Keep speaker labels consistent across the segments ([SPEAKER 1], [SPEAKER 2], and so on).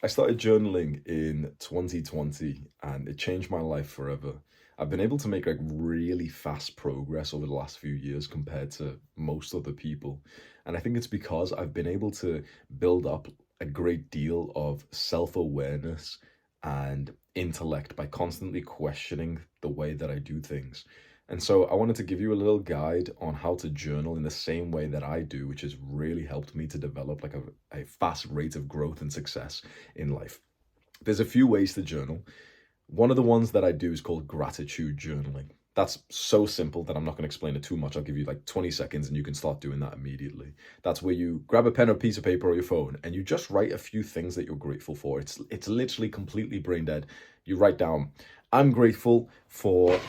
[SPEAKER 1] I started journaling in 2020 and it changed my life forever. I've been able to make like really fast progress over the last few years compared to most other people. And I think it's because I've been able to build up a great deal of self-awareness and intellect by constantly questioning the way that I do things. And so I wanted to give you a little guide on how to journal in the same way that I do, which has really helped me to develop like a fast rate of growth and success in life. There's a few ways to journal. One of the ones that I do is called gratitude journaling. That's so simple that I'm not going to explain it too much. I'll give you like 20 seconds and you can start doing that immediately. That's where you grab a pen or piece of paper or your phone and you just write a few things that you're grateful for. It's literally completely brain dead. You write down, I'm grateful for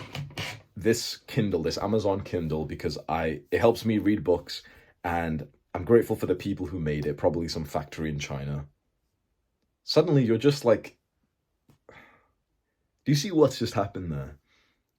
[SPEAKER 1] this Kindle, this Amazon Kindle, because I it helps me read books, and I'm grateful for the people who made it, probably some factory in China. Suddenly you're just like, do you see what's just happened there?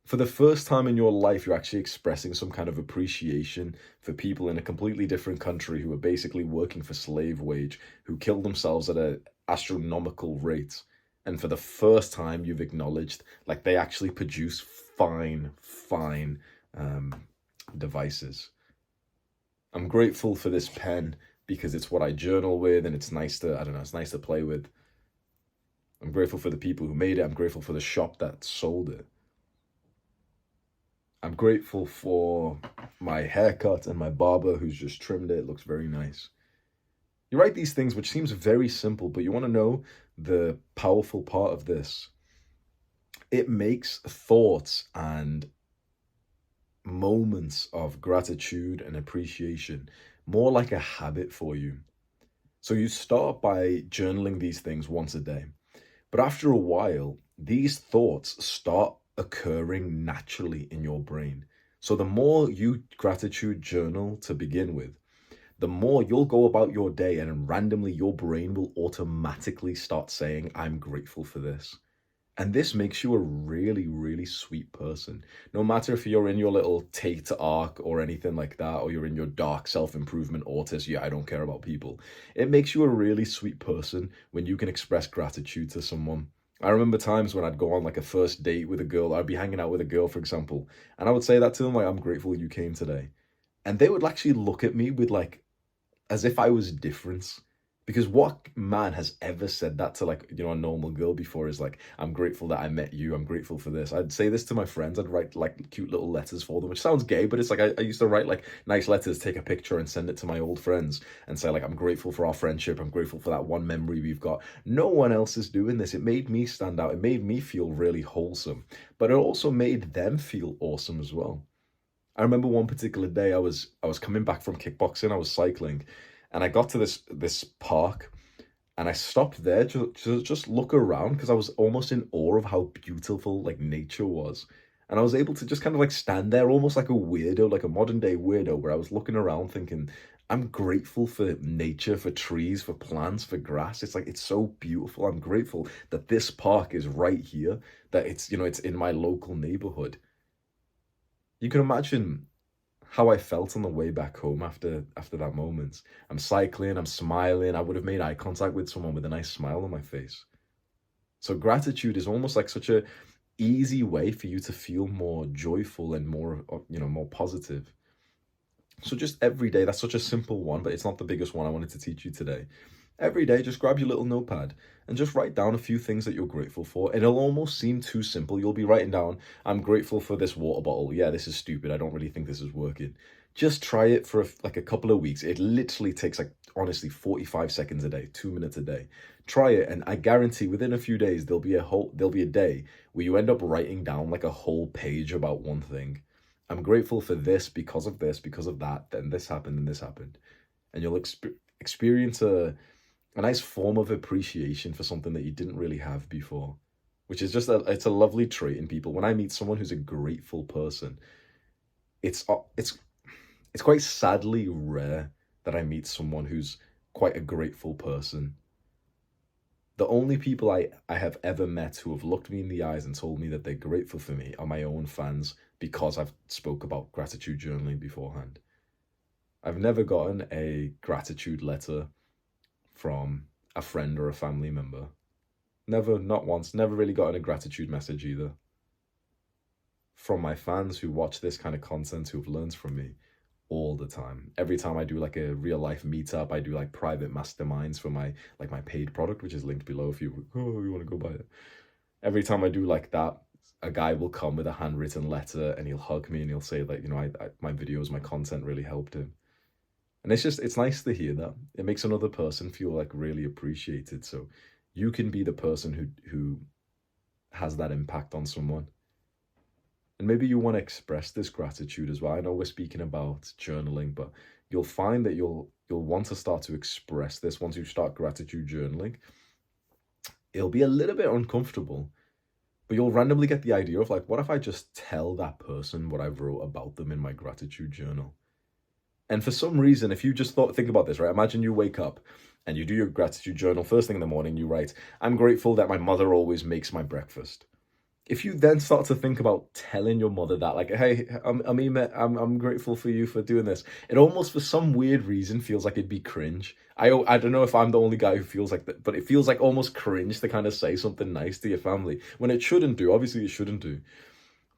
[SPEAKER 1] For the first time in your life, you're actually expressing some kind of appreciation for people in a completely different country who are basically working for slave wage, who kill themselves at an astronomical rate. And for the first time, you've acknowledged like they actually produce fine um, devices. I'm grateful for this pen because it's what I journal with and it's nice to, I don't know, it's nice to play with. I'm grateful for the people who made it. I'm grateful for the shop that sold it. I'm grateful for my haircut and my barber who's just trimmed it. It looks very nice. You write these things, which seems very simple, but you want to know the powerful part of this. It makes thoughts and moments of gratitude and appreciation more like a habit for you. So you start by journaling these things once a day. But after a while, these thoughts start occurring naturally in your brain. So the more you gratitude journal to begin with, the more you'll go about your day and randomly your brain will automatically start saying, I'm grateful for this. And this makes you a really sweet person. No matter if you're in your little Tate arc or anything like that, or you're in your dark self-improvement autist, yeah, I don't care about people. It makes you a really sweet person when you can express gratitude to someone. I remember times when I'd go on like a first date with a girl, I'd be hanging out with a girl, for example, and I would say that to them, like, I'm grateful you came today. And they would actually look at me with like, as if I was different. Because what man has ever said that to like, a normal girl before is like, I'm grateful that I met you. I'm grateful for this. I'd say this to my friends. I'd write like cute little letters for them, which sounds gay, but it's like I used to write like nice letters, take a picture and send it to my old friends and say like, I'm grateful for our friendship. I'm grateful for that one memory we've got. No one else is doing this. It made me stand out. It made me feel really wholesome, but it also made them feel awesome as well. I remember one particular day I was coming back from kickboxing, I was cycling, and I got to this park and I stopped there to just look around because I was almost in awe of how beautiful like nature was. And I was able to just kind of like stand there almost like a weirdo, like a modern day weirdo, where I was looking around thinking, I'm grateful for nature, for trees, for plants, for grass. It's like it's so beautiful. I'm grateful that this park is right here, that it's in my local neighborhood. You can imagine how I felt on the way back home after that moment. I'm cycling, I'm smiling. I would have made eye contact with someone with a nice smile on my face. So gratitude is almost like such a easy way for you to feel more joyful and more, more positive. So just every day, that's such a simple one, but it's not the biggest one I wanted to teach you today. Every day, just grab your little notepad and just write down a few things that you're grateful for. It'll almost seem too simple. You'll be writing down, I'm grateful for this water bottle. Yeah, this is stupid. I don't really think this is working. Just try it for like a couple of weeks. It literally takes like, honestly, 45 seconds a day, 2 minutes a day. Try it, and I guarantee within a few days, there'll be a day where you end up writing down like a whole page about one thing. I'm grateful for this, because of that, then this happened and this happened. And you'll experience a nice form of appreciation for something that you didn't really have before, which is just it's a lovely trait in people. When I meet someone who's a grateful person, it's uh, it's it's quite sadly rare that I meet someone who's quite a grateful person. The only people I have ever met who have looked me in the eyes and told me that they're grateful for me are my own fans because I've spoke about gratitude journaling beforehand. I've never gotten a gratitude letter from a friend or a family member. Never, not once, never really gotten a gratitude message either. From my fans who watch this kind of content, who've learned from me all the time. Every time I do like a real life meetup, I do like private masterminds for my paid product, which is linked below if you want to go buy it. Every time I do like that, a guy will come with a handwritten letter and he'll hug me and he'll say like, my videos, my content really helped him. And it's nice to hear that. It makes another person feel like really appreciated. So you can be the person who has that impact on someone. And maybe you want to express this gratitude as well. I know we're speaking about journaling, but you'll find that you'll want to start to express this once you start gratitude journaling. It'll be a little bit uncomfortable, but you'll randomly get the idea of like, what if I just tell that person what I wrote about them in my gratitude journal? And for some reason, if you just think about this, right? Imagine you wake up and you do your gratitude journal. First thing in the morning, you write, I'm grateful that my mother always makes my breakfast. If you then start to think about telling your mother that, like, hey, I'm grateful for you for doing this, it almost, for some weird reason, feels like it'd be cringe. I don't know if I'm the only guy who feels like that, but it feels like almost cringe to kind of say something nice to your family when it shouldn't do. Obviously, it shouldn't do.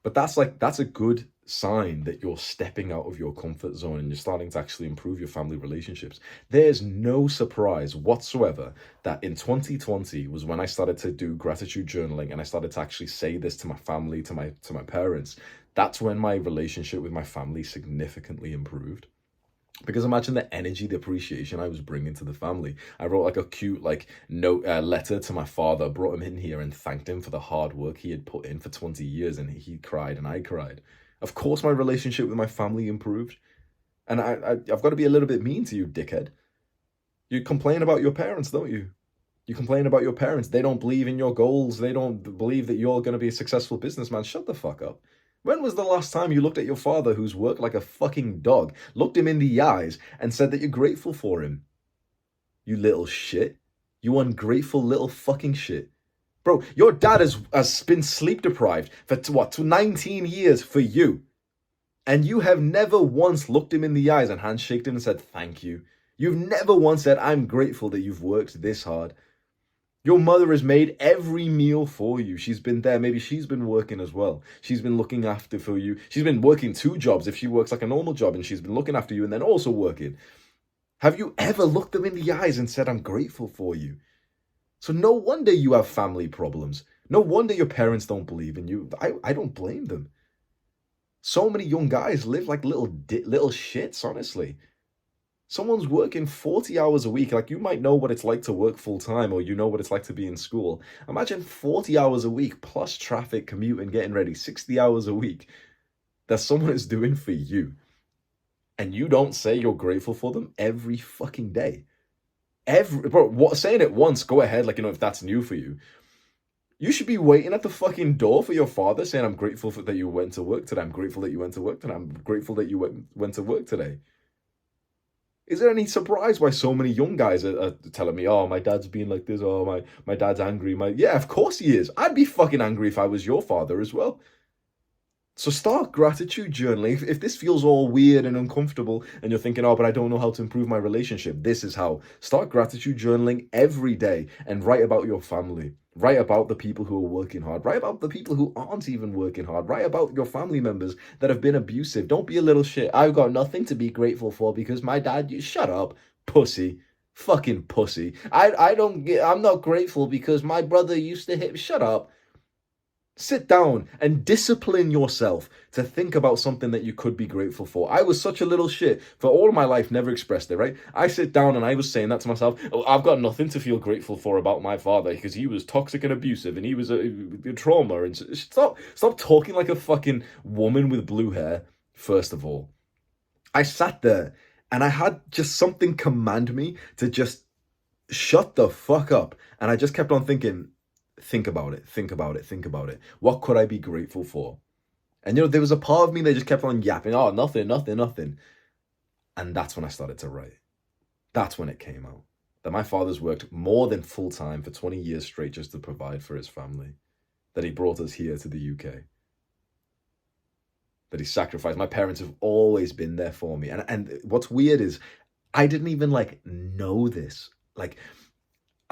[SPEAKER 1] But that's a good sign that you're stepping out of your comfort zone and you're starting to actually improve your family relationships. There's no surprise whatsoever that in 2020 was when I started to do gratitude journaling and I started to actually say this to my family, to my parents. That's when my relationship with my family significantly improved. Because imagine the energy, the appreciation I was bringing to the family. I wrote like a cute note, letter to my father, brought him in here and thanked him for the hard work he had put in for 20 years, and he cried and I cried. Of course my relationship with my family improved. And I've got to be a little bit mean to you, dickhead. You complain about your parents, don't you? You complain about your parents. They don't believe in your goals. They don't believe that you're going to be a successful businessman. Shut the fuck up. When was the last time you looked at your father, who's worked like a fucking dog, looked him in the eyes and said that you're grateful for him? You little shit. You ungrateful little fucking shit. Bro, your dad has been sleep deprived for 19 years for you. And you have never once looked him in the eyes and handshaked him and said thank you. You've never once said, I'm grateful that you've worked this hard. Your mother has made every meal for you. She's been there. Maybe she's been working as well. She's been looking after for you. She's been working 2 jobs if she works like a normal job, and she's been looking after you and then also working. Have you ever looked them in the eyes and said, I'm grateful for you? So no wonder you have family problems. No wonder your parents don't believe in you. I don't blame them. So many young guys live like little shits, honestly. Someone's working 40 hours a week. Like, you might know what it's like to work full time, or you know what it's like to be in school. Imagine 40 hours a week plus traffic, commute, and getting ready, 60 hours a week that someone is doing for you. And you don't say you're grateful for them every fucking day. Saying it once, go ahead, like, if that's new for you. You should be waiting at the fucking door for your father saying, I'm grateful that you went to work today. I'm grateful that you went to work today. I'm grateful that you went to work today. Is there any surprise why so many young guys are telling me, oh, my dad's being like this, oh, my dad's angry. Yeah, of course he is. I'd be fucking angry if I was your father as well. So start gratitude journaling. If this feels all weird and uncomfortable and you're thinking, oh, but I don't know how to improve my relationship, this is how. Start gratitude journaling every day and write about your family. Write about the people who are working hard. Write about the people who aren't even working hard. Write about your family members that have been abusive. Don't be a little shit. I've got nothing to be grateful for because my dad... Shut up, pussy. Fucking pussy. I'm not grateful because my brother used to hit... Shut up. Sit down and discipline yourself to think about something that you could be grateful for. I was such a little shit for all of my life, never expressed it, right? I sit down and I was saying that to myself, oh, I've got nothing to feel grateful for about my father because he was toxic and abusive and he was a trauma. And stop talking like a fucking woman with blue hair, first of all. I sat there and I had just something command me to just shut the fuck up. And I just kept on thinking, think about it, think about it, think about it. What could I be grateful for? And there was a part of me that just kept on yapping, oh, nothing. And that's when I started to write. That's when it came out. That my father's worked more than full time for 20 years straight just to provide for his family. That he brought us here to the UK. That he sacrificed. My parents have always been there for me. And what's weird is I didn't even know this.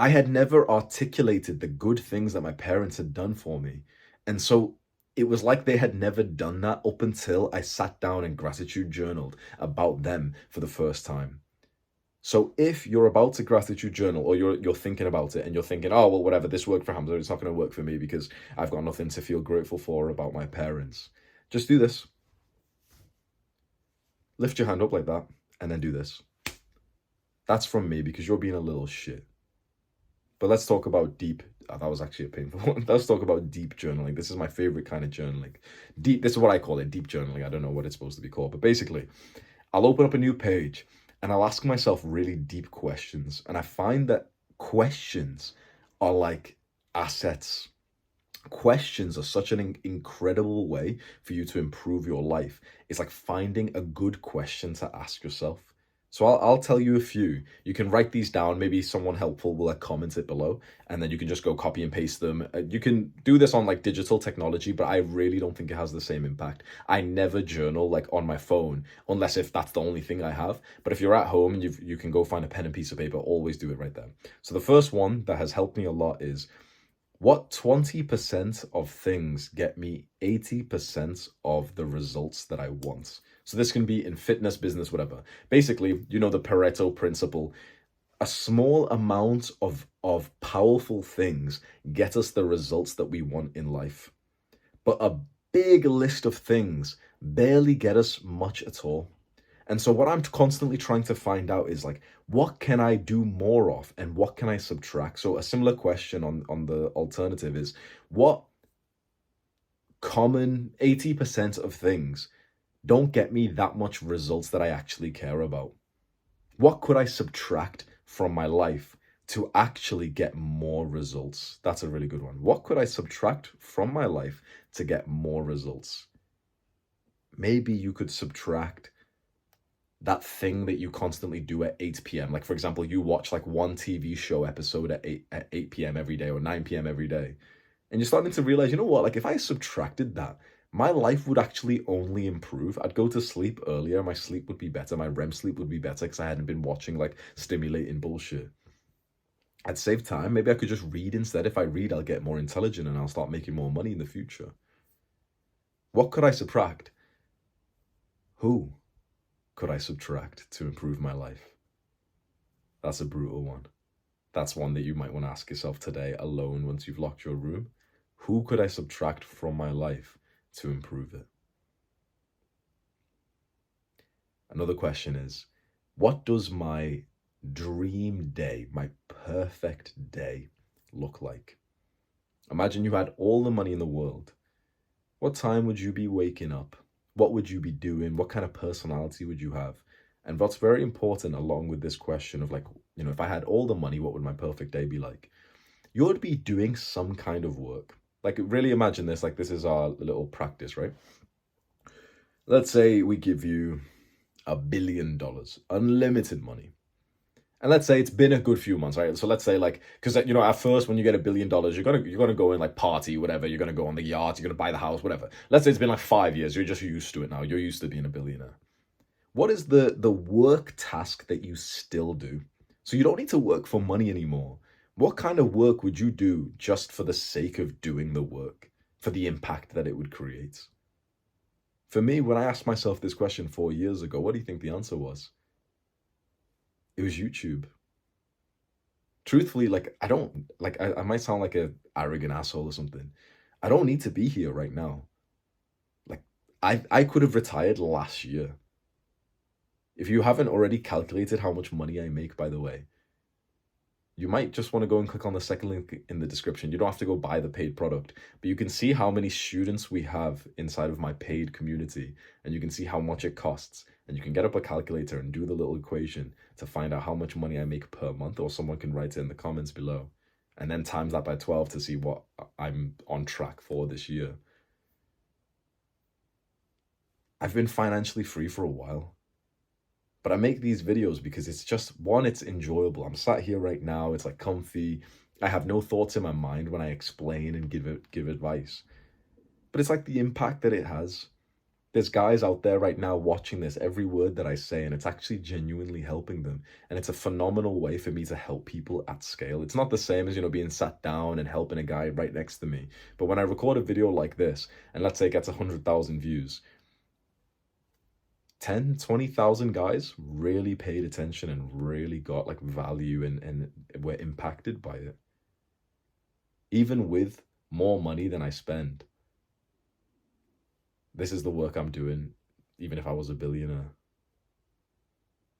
[SPEAKER 1] I had never articulated the good things that my parents had done for me. And so it was like they had never done that up until I sat down and gratitude journaled about them for the first time. So if you're about to gratitude journal, or you're thinking about it and you're thinking, oh well, whatever, this worked for Hamza, it's not going to work for me because I've got nothing to feel grateful for about my parents. Just do this. Lift your hand up like that and then do this. That's from me because you're being a little shit. But let's talk about deep. That was actually a painful one. Let's talk about deep journaling. This is my favorite kind of journaling. Deep. This is what I call it, deep journaling. I don't know what it's supposed to be called, but basically, I'll open up a new page and I'll ask myself really deep questions. And I find that questions are like assets. Questions are such an incredible way for you to improve your life. It's like finding a good question to ask yourself. So I'll tell you a few. You can write these down. Maybe someone helpful will comment it below, and then you can just go copy and paste them. You can do this on like digital technology, but I really don't think it has the same impact. I never journal like on my phone, unless if that's the only thing I have. But if you're at home and you can go find a pen and piece of paper, always do it right there. So the first one that has helped me a lot is, what 20% of things get me 80% of the results that I want? So this can be in fitness, business, whatever. Basically, you know the Pareto principle. A small amount of powerful things get us the results that we want in life. But a big list of things barely get us much at all. And so what I'm constantly trying to find out is like, what can I do more of and what can I subtract? So a similar question on the alternative is, what common 80% of things don't get me that much results that I actually care about? What could I subtract from my life to actually get more results? That's a really good one. What could I subtract from my life to get more results? Maybe you could subtract that thing that you constantly do at 8 p.m. Like, for example, you watch like one TV show episode at 8 p.m. every day, or 9 p.m. every day. And you're starting to realize, you know what, like if I subtracted that, my life would actually only improve. I'd go to sleep earlier. My sleep would be better. My REM sleep would be better because I hadn't been watching like stimulating bullshit. I'd save time. Maybe I could just read instead. If I read, I'll get more intelligent and I'll start making more money in the future. What could I subtract? Who could I subtract to improve my life? That's a brutal one. That's one that you might want to ask yourself today alone once you've locked your room. Who could I subtract from my life to improve it? Another question is, what does my dream day, my perfect day, look like? Imagine you had all the money in the world. What time would you be waking up? What would you be doing? What kind of personality would you have? And what's very important along with this question of like, you know, if I had all the money, what would my perfect day be like? You would be doing some kind of work. Like, really imagine this, like this is our little practice, right? Let's say we give you $1 billion, unlimited money. And let's say it's been a good few months, right? So let's say like, because you know, at first when you get $1 billion, you're gonna go and like party, whatever. You're gonna go on the yacht, you're gonna buy the house, whatever. Let's say it's been like 5 years. You're just used to it now. You're used to being a billionaire. What is the work task that you still do? So you don't need to work for money anymore. What kind of work would you do just for the sake of doing the work, for the impact that it would create? For me, when I asked myself this question 4 years ago, what do you think the answer was? It was YouTube. Truthfully, like I might sound like a arrogant asshole or something. I don't need to be here right now. Like I could have retired last year. If you haven't already calculated how much money I make, by the way, you might just want to go and click on the second link in the description. You don't have to go buy the paid product, but you can see how many students we have inside of my paid community, and you can see how much it costs, and you can get up a calculator and do the little equation to find out how much money I make per month, or someone can write it in the comments below, and then times that by 12 to see what I'm on track for this year. I've been financially free for a while. But I make these videos because it's just, one, it's enjoyable. I'm sat here right now, it's like comfy. I have no thoughts in my mind when I explain and give advice. But it's like the impact that it has. There's guys out there right now watching this, every word that I say, and it's actually genuinely helping them. And it's a phenomenal way for me to help people at scale. It's not the same as, being sat down and helping a guy right next to me. But when I record a video like this, and let's say it gets 100,000 views, 10, 20,000 guys really paid attention and really got like value and were impacted by it. Even with more money than I spend, this is the work I'm doing, even if I was a billionaire.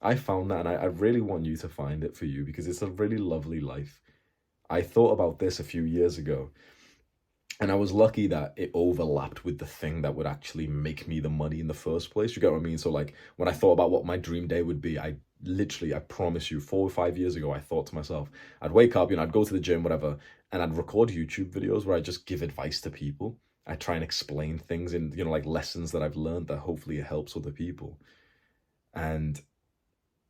[SPEAKER 1] I found that, and I really want you to find it for you because it's a really lovely life. I thought about this a few years ago, and I was lucky that it overlapped with the thing that would actually make me the money in the first place. You get what I mean? So like when I thought about what my dream day would be, I promise you, 4 or 5 years ago, I thought to myself, I'd wake up, I'd go to the gym, whatever, and I'd record YouTube videos where I just give advice to people. I try and explain things in, like lessons that I've learned that hopefully it helps other people. And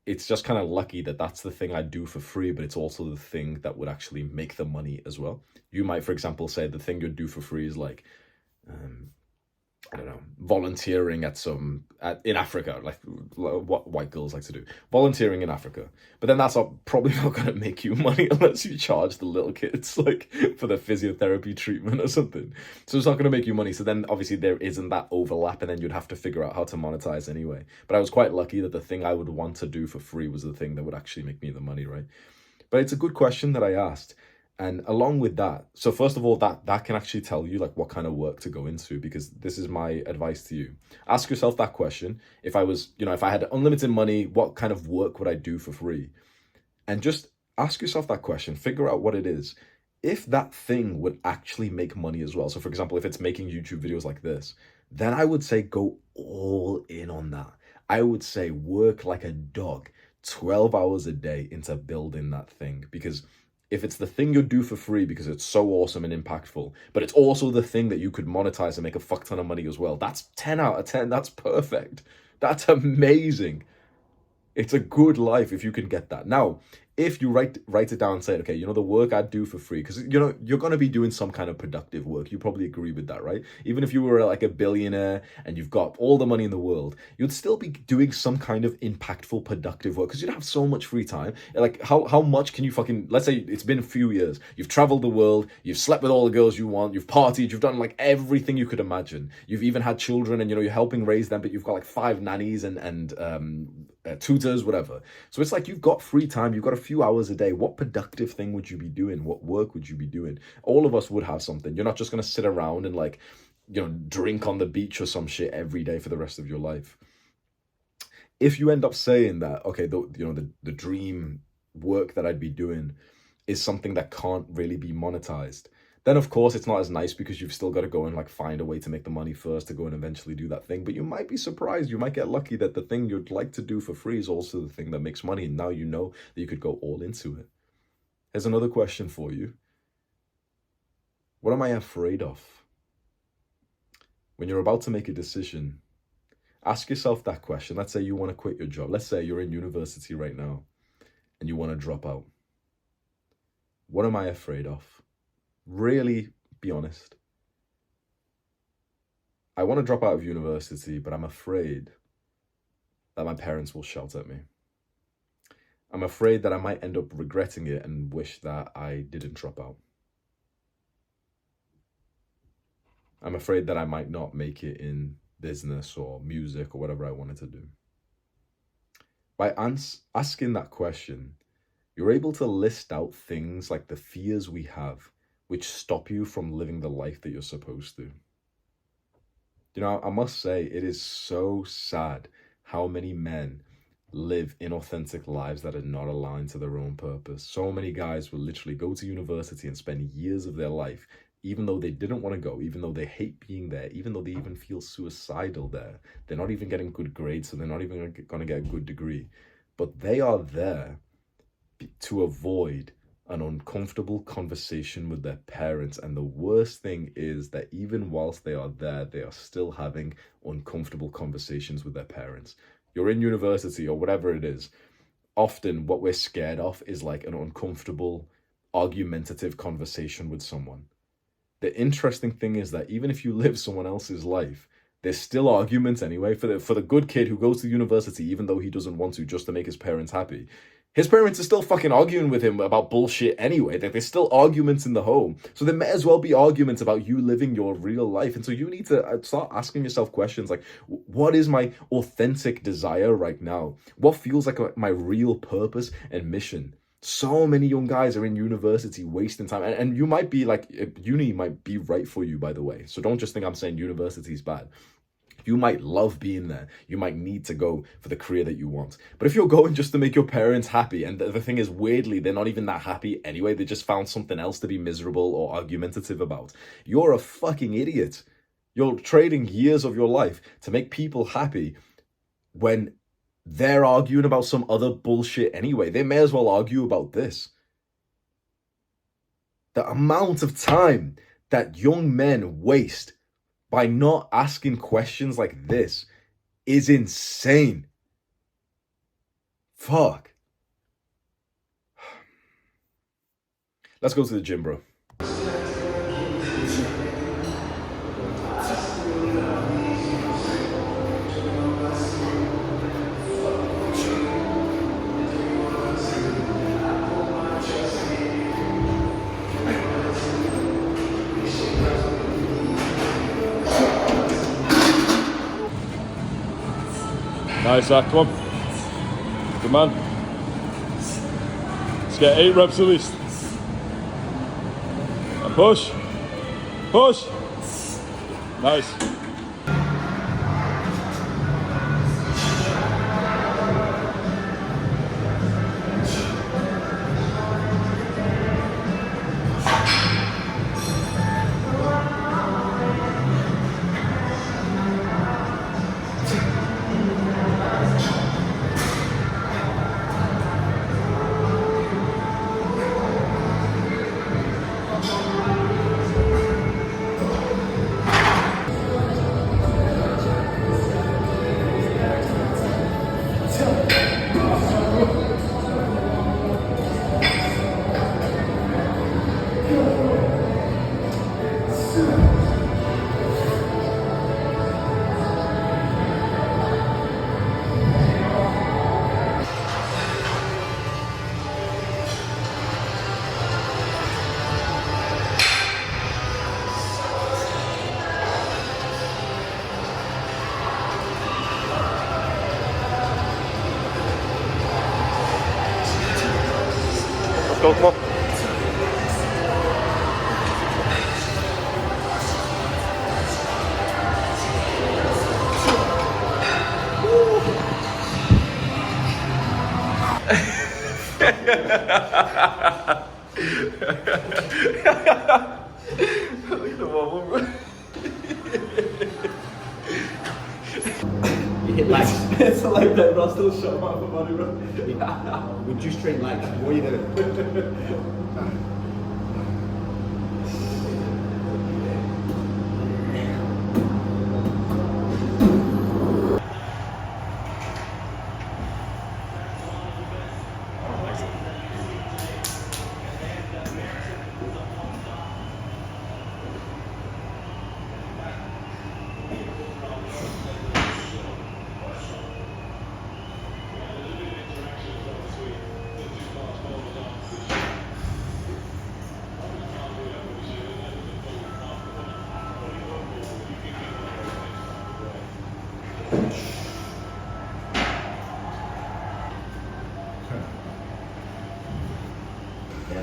[SPEAKER 1] it's just kind of lucky that that's the thing I do for free, but it's also the thing that would actually make the money as well. You might, for example, say the thing you'd do for free is like, I don't know, volunteering in Africa, like what white girls like to do, volunteering in Africa. But then that's probably not going to make you money unless you charge the little kids like for the physiotherapy treatment or something. So it's not going to make you money. So then obviously there isn't that overlap, and then you'd have to figure out how to monetize anyway. But I was quite lucky that the thing I would want to do for free was the thing that would actually make me the money, right? But it's a good question that I asked. And along with that, so first of all, that can actually tell you like what kind of work to go into, because this is my advice to you. Ask yourself that question. If I was, if I had unlimited money, what kind of work would I do for free? And just ask yourself that question, figure out what it is. If that thing would actually make money as well. So for example, if it's making YouTube videos like this, then I would say go all in on that. I would say work like a dog, 12 hours a day into building that thing, because if it's the thing you do for free because it's so awesome and impactful, but it's also the thing that you could monetize and make a fuck ton of money as well, that's 10 out of 10. That's perfect. That's amazing. It's a good life if you can get that. Now, if you write it down and say, okay, the work I do for free, because, you're going to be doing some kind of productive work. You probably agree with that, right? Even if you were like a billionaire and you've got all the money in the world, you'd still be doing some kind of impactful, productive work because you'd have so much free time. Like how much can you let's say it's been a few years, you've traveled the world, you've slept with all the girls you want, you've partied, you've done like everything you could imagine. You've even had children and, you're helping raise them, but you've got like 5 nannies and tutors, whatever. So it's like you've got free time, you've got a few hours a day. What productive thing would you be doing? What work would you be doing? All of us would have something. You're not just going to sit around and like, drink on the beach or some shit every day for the rest of your life. If you end up saying that, okay, the dream work that I'd be doing is something that can't really be monetized, then of course it's not as nice because you've still got to go and like find a way to make the money first to go and eventually do that thing. But you might be surprised. You might get lucky that the thing you'd like to do for free is also the thing that makes money. And now you know that you could go all into it. Here's another question for you. What am I afraid of? When you're about to make a decision, ask yourself that question. Let's say you want to quit your job. Let's say you're in university right now and you want to drop out. What am I afraid of? Really be honest. I want to drop out of university, but I'm afraid that my parents will shout at me. I'm afraid that I might end up regretting it and wish that I didn't drop out. I'm afraid that I might not make it in business or music or whatever I wanted to do. By asking that question, you're able to list out things like the fears we have which stop you from living the life that you're supposed to. I must say, it is so sad how many men live inauthentic lives that are not aligned to their own purpose. So many guys will literally go to university and spend years of their life, even though they didn't want to go, even though they hate being there, even though they even feel suicidal there. They're not even getting good grades, so they're not even going to get a good degree. But they are there to avoid an uncomfortable conversation with their parents. And the worst thing is that even whilst they are there, they are still having uncomfortable conversations with their parents. You're in university or whatever it is. Often what we're scared of is like an uncomfortable, argumentative conversation with someone. The interesting thing is that even if you live someone else's life, There's still arguments anyway. For the good kid who goes to university even though he doesn't want to, just to make his parents happy. His parents are still fucking arguing with him about bullshit anyway. There's still arguments in the home. So there may as well be arguments about you living your real life. And so you need to start asking yourself questions like, what is my authentic desire right now? What feels like my real purpose and mission? So many young guys are in university wasting time. And you might be like, uni might be right for you, by the way. So don't just think I'm saying university is bad. You might love being there. You might need to go for the career that you want. But if you're going just to make your parents happy, and the thing is, weirdly, they're not even that happy anyway, they just found something else to be miserable or argumentative about, you're a fucking idiot. You're trading years of your life to make people happy when they're arguing about some other bullshit anyway. They may as well argue about this. The amount of time that young men waste by not asking questions like this is insane. Fuck. Let's go to the gym, bro.
[SPEAKER 2] Nice, Zach, come on. Good man. Let's get 8 reps at least. And push. Push. Nice. Let's go, come on.
[SPEAKER 3] You hit legs. It's like that, bro. Still shot him out of the body, bro. Yeah. We just train legs. What are you doing?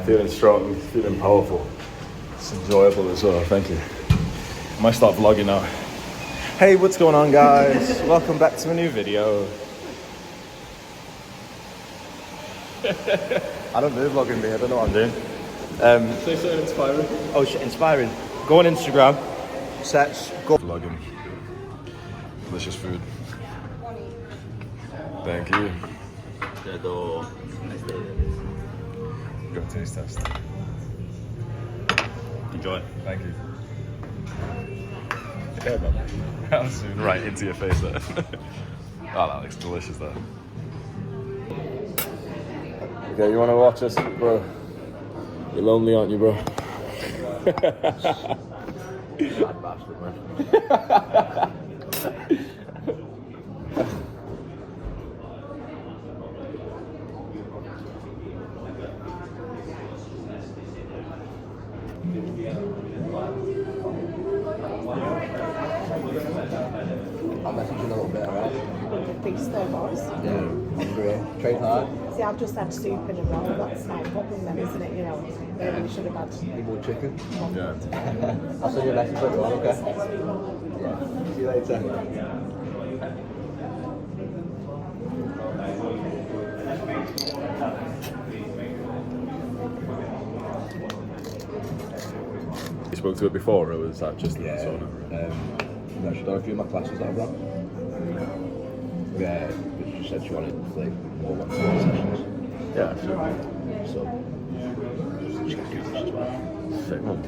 [SPEAKER 2] Feeling strong, feeling powerful. It's enjoyable as well, thank you. I might start vlogging now. Hey, what's going on, guys? Welcome back to a new video. I don't do vlogging, but I don't know what I'm doing.
[SPEAKER 3] Say something inspiring.
[SPEAKER 2] Oh shit, inspiring. Go on Instagram, search, go vlogging. Delicious food. Thank you. Go taste test. Enjoy. Thank you. Yeah, man. How soon? Right into your face there. Oh, that looks delicious though. Okay, you wanna watch us, bro? You're lonely, aren't you, bro? Bad bastard, man.
[SPEAKER 3] I'll message you in a little bit, alright?
[SPEAKER 4] Feast though, boys.
[SPEAKER 3] Hungry. Train hard.
[SPEAKER 4] See, I've just had soup in a roll. That's my problem then, isn't it? You know, maybe we should have had.
[SPEAKER 3] Need more chicken.
[SPEAKER 2] Yeah.
[SPEAKER 3] I'll send you a message later on, okay? Yeah. See you later.
[SPEAKER 2] You spoke to it before, or was that just in the
[SPEAKER 3] Yeah.
[SPEAKER 2] sauna?
[SPEAKER 3] No, she's done a few of my classes that I've run. Yeah, but she said she wanted like more one-to-one sessions.
[SPEAKER 2] Yeah, sure.
[SPEAKER 3] So she got good as well.
[SPEAKER 2] Sick, man.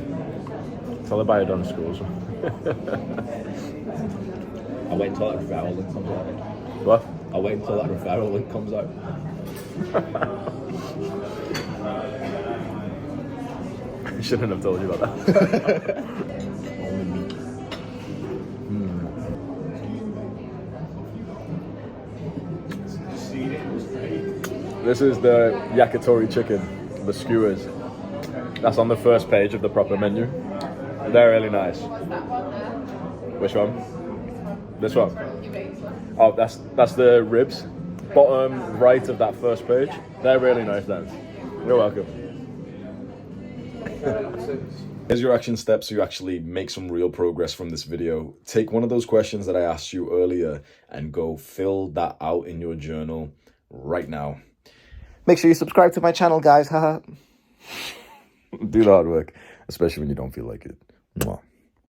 [SPEAKER 2] Tell her about it on schools.
[SPEAKER 3] I'll wait until that referral link comes out.
[SPEAKER 2] What?
[SPEAKER 3] I'll wait until that referral link comes out.
[SPEAKER 2] I shouldn't have told you about that.
[SPEAKER 3] Only me.
[SPEAKER 2] This is the yakitori chicken, the skewers. That's on the first page of the proper menu. They're really nice. Which one? This one? Oh, that's the ribs. Bottom right of that first page. They're really nice then. You're welcome.
[SPEAKER 1] Here's your action steps so you actually make some real progress from this video. Take one of those questions that I asked you earlier and go fill that out in your journal right now. Make sure you subscribe to my channel, guys. Haha. Do the hard work, especially when you don't feel like it. Mwah.